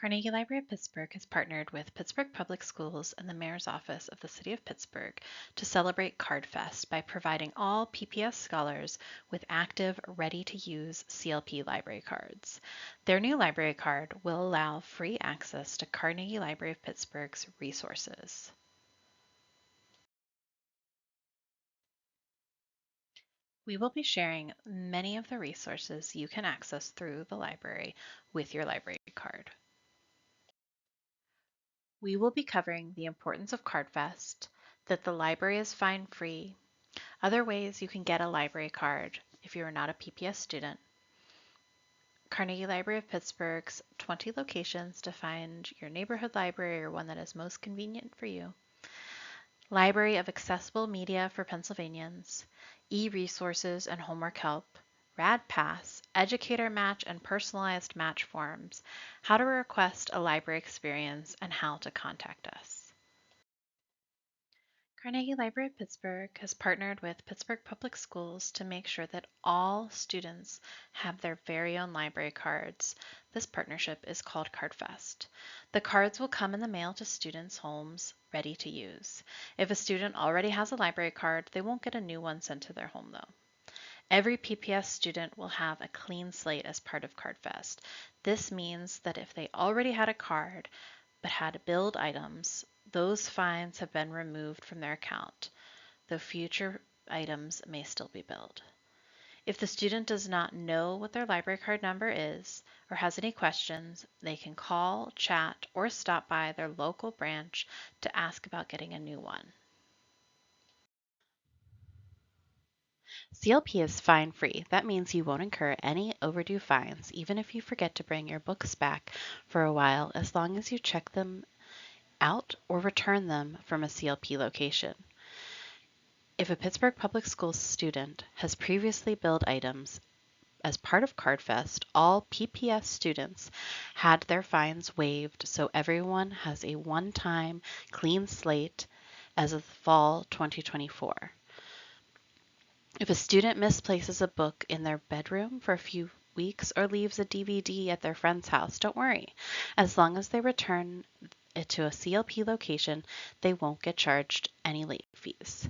Carnegie Library of Pittsburgh has partnered with Pittsburgh Public Schools and the Mayor's Office of the City of Pittsburgh to celebrate CardFest by providing all PPS scholars with active, ready-to-use CLP library cards. Their new library card will allow free access to Carnegie Library of Pittsburgh's resources. We will be sharing many of the resources you can access through the library with your library card. We will be covering the importance of CardFest, that the library is fine-free, other ways you can get a library card if you are not a PPS student, Carnegie Library of Pittsburgh's 20 locations to find your neighborhood library or one that is most convenient for you, Library of Accessible Media for Pennsylvanians, e-resources and homework help, RadPass, educator match and personalized match forms, how to request a library experience, and how to contact us. Carnegie Library of Pittsburgh has partnered with Pittsburgh Public Schools to make sure that all students have their very own library cards. This partnership is called CardFest. The cards will come in the mail to students' homes, ready to use. If a student already has a library card, they won't get a new one sent to their home though. Every PPS student will have a clean slate as part of CardFest. This means that if they already had a card but had billed items, those fines have been removed from their account, though future items may still be billed. If the student does not know what their library card number is or has any questions, they can call, chat, or stop by their local branch to ask about getting a new one. CLP is fine-free. That means you won't incur any overdue fines, even if you forget to bring your books back for a while, as long as you check them out or return them from a CLP location. If a Pittsburgh Public Schools student has previously billed items as part of CardFest, all PPS students had their fines waived, so everyone has a one-time clean slate as of fall 2024. If a student misplaces a book in their bedroom for a few weeks or leaves a DVD at their friend's house, don't worry. As long as they return it to a CLP location, they won't get charged any late fees.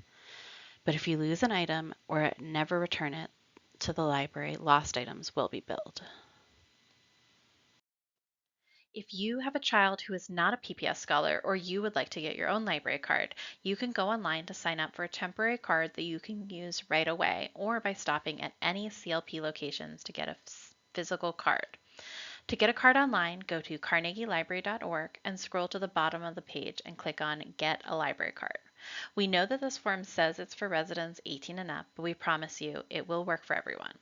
But if you lose an item or never return it to the library, lost items will be billed. If you have a child who is not a PPS scholar or you would like to get your own library card, you can go online to sign up for a temporary card that you can use right away or by stopping at any CLP locations to get a physical card. To get a card online, go to carnegielibrary.org and scroll to the bottom of the page and click on Get a Library Card. We know that this form says it's for residents 18 and up, but we promise you it will work for everyone.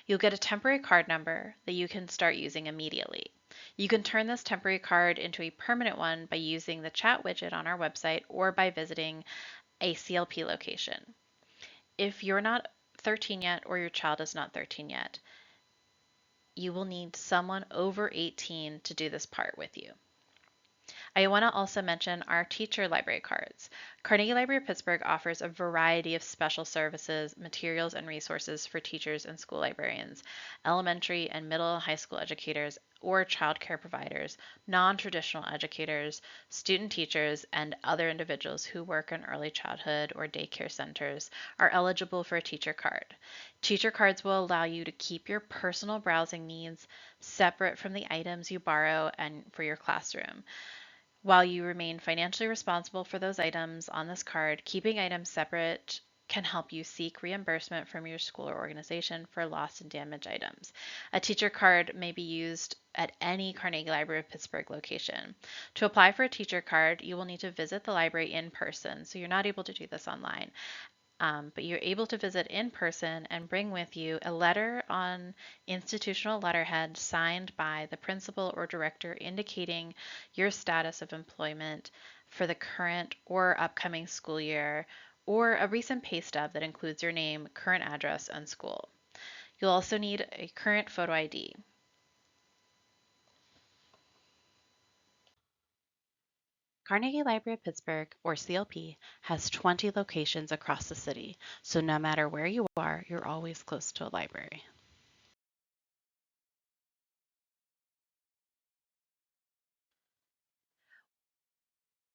You'll get a temporary card number that you can start using immediately. You can turn this temporary card into a permanent one by using the chat widget on our website or by visiting a CLP location. If you're not 13 yet or your child is not 13 yet, you will need someone over 18 to do this part with you. I want to also mention our teacher library cards. Carnegie Library of Pittsburgh offers a variety of special services, materials, and resources for teachers and school librarians, elementary and middle and high school educators, or child care providers, non-traditional educators, student teachers, and other individuals who work in early childhood or daycare centers are eligible for a teacher card. Teacher cards will allow you to keep your personal browsing needs separate from the items you borrow and for your classroom. While you remain financially responsible for those items on this card, keeping items separate can help you seek reimbursement from your school or organization for lost and damaged items. A teacher card may be used at any Carnegie Library of Pittsburgh location. To apply for a teacher card, you will need to visit the library in person, so you're not able to do this online. But you're able to visit in person and bring with you a letter on institutional letterhead signed by the principal or director indicating your status of employment for the current or upcoming school year, or a recent pay stub that includes your name, current address, and school. You'll also need a current photo ID. Carnegie Library of Pittsburgh, or CLP, has 20 locations across the city, so no matter where you are, you're always close to a library.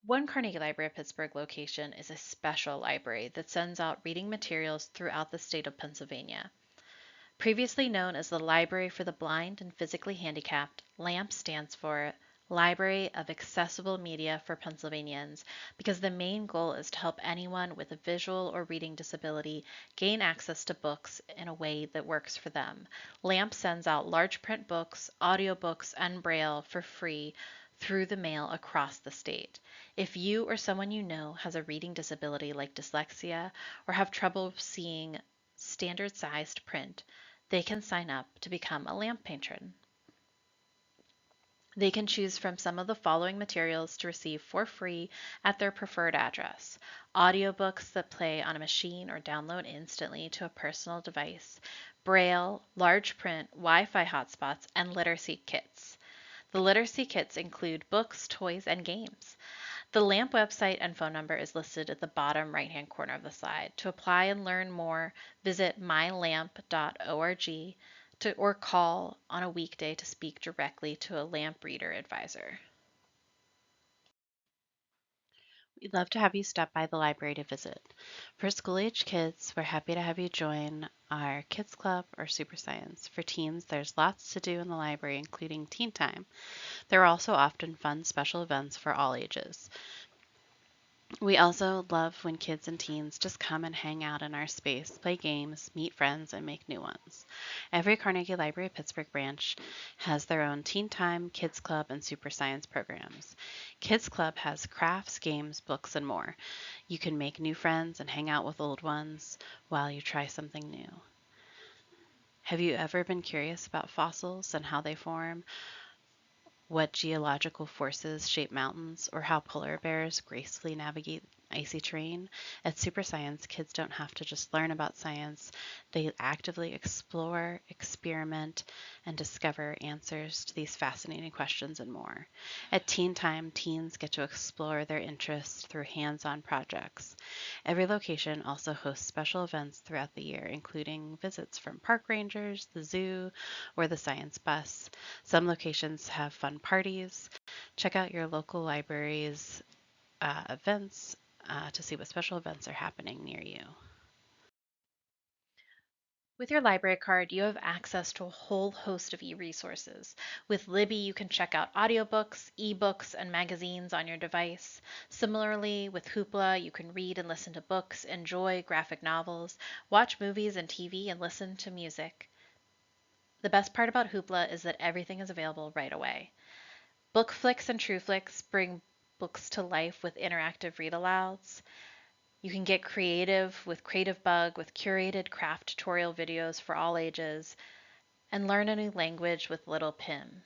One Carnegie Library of Pittsburgh location is a special library that sends out reading materials throughout the state of Pennsylvania. Previously known as the Library for the Blind and Physically Handicapped, LAMP stands for Library of Accessible Media for Pennsylvanians because the main goal is to help anyone with a visual or reading disability gain access to books in a way that works for them. LAMP sends out large print books, audiobooks, and Braille for free through the mail across the state. If you or someone you know has a reading disability like dyslexia or have trouble seeing standard sized print, they can sign up to become a LAMP patron. They can choose from some of the following materials to receive for free at their preferred address: audiobooks that play on a machine or download instantly to a personal device, Braille, large print, Wi-Fi hotspots, and literacy kits. The literacy kits include books, toys, and games. The LAMP website and phone number is listed at the bottom right-hand corner of the slide. To apply and learn more, visit mylamp.org or call on a weekday to speak directly to a LAMP reader advisor. We'd love to have you stop by the library to visit. For school-age kids, we're happy to have you join our Kids Club or Super Science. For teens, there's lots to do in the library, including teen time. There are also often fun special events for all ages. We also love when kids and teens just come and hang out in our space, play games, meet friends, and make new ones. Every Carnegie Library of Pittsburgh branch has their own Teen Time, Kids Club, and Super Science programs. Kids Club has crafts, games, books, and more. You can make new friends and hang out with old ones while you try something new. Have you ever been curious about fossils and how they form? What geological forces shape mountains, or how polar bears gracefully navigate icy terrain? At Super Science, kids don't have to just learn about science. They actively explore, experiment, and discover answers to these fascinating questions and more. At Teen Time, teens get to explore their interests through hands-on projects. Every location also hosts special events throughout the year, including visits from park rangers, the zoo, or the science bus. Some locations have fun parties. Check out your local library's events to see what special events are happening near you. With your library card, you have access to a whole host of e-resources. With Libby, you can check out audiobooks, ebooks, and magazines on your device. Similarly, with Hoopla, you can read and listen to books, enjoy graphic novels, watch movies and TV, and listen to music. The best part about Hoopla is that everything is available right away. BookFlix and TrueFlix bring books to life with interactive read-alouds. You can get creative with Creative Bug with curated craft tutorial videos for all ages, and learn a new language with Little Pim.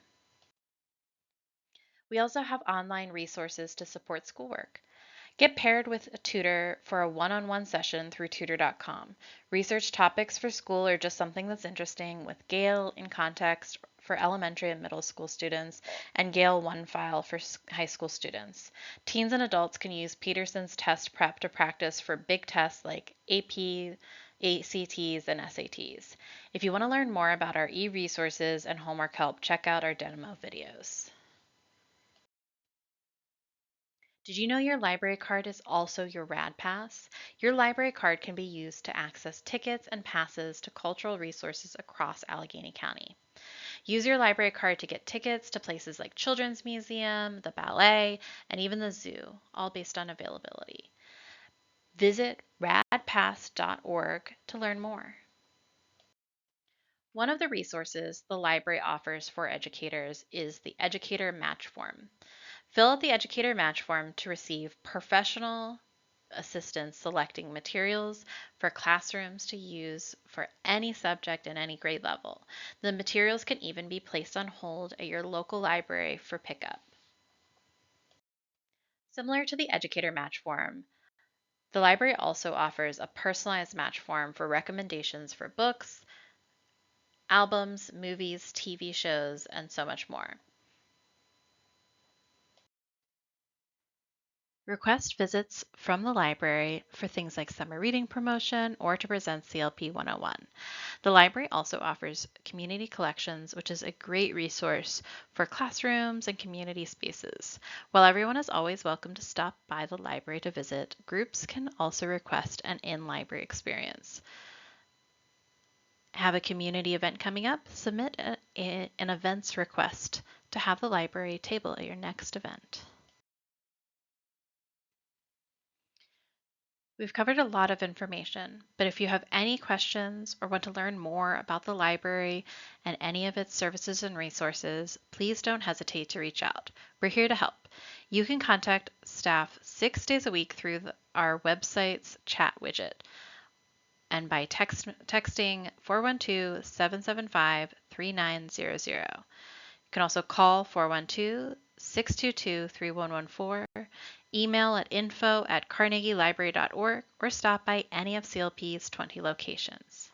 We also have online resources to support schoolwork. Get paired with a tutor for a one-on-one session through tutor.com. Research topics for school or just something that's interesting with Gale in Context for elementary and middle school students and Gale OneFile for high school students. Teens and adults can use Peterson's test prep to practice for big tests like AP, ACTs, and SATs. If you want to learn more about our e-resources and homework help, check out our demo videos. Did you know your library card is also your RAD Pass? Your library card can be used to access tickets and passes to cultural resources across Allegheny County. Use your library card to get tickets to places like Children's Museum, the ballet, and even the zoo, all based on availability. Visit radpass.org to learn more. One of the resources the library offers for educators is the Educator Match Form. Fill out the Educator Match Form to receive professional assistance selecting materials for classrooms to use for any subject and any grade level. The materials can even be placed on hold at your local library for pickup. Similar to the Educator Match Form, the library also offers a personalized match form for recommendations for books, albums, movies, TV shows, and so much more. Request visits from the library for things like summer reading promotion or to present CLP 101. The library also offers community collections, which is a great resource for classrooms and community spaces. While everyone is always welcome to stop by the library to visit, groups can also request an in-library experience. Have a community event coming up? Submit an events request to have the library table at your next event. We've covered a lot of information, but if you have any questions or want to learn more about the library and any of its services and resources, please don't hesitate to reach out. We're here to help. You can contact staff 6 days a week through our website's chat widget and by texting 412-775-3900. You can also call 412-622-3114, email at info@carnegielibrary.org, or stop by any of CLP's 20 locations.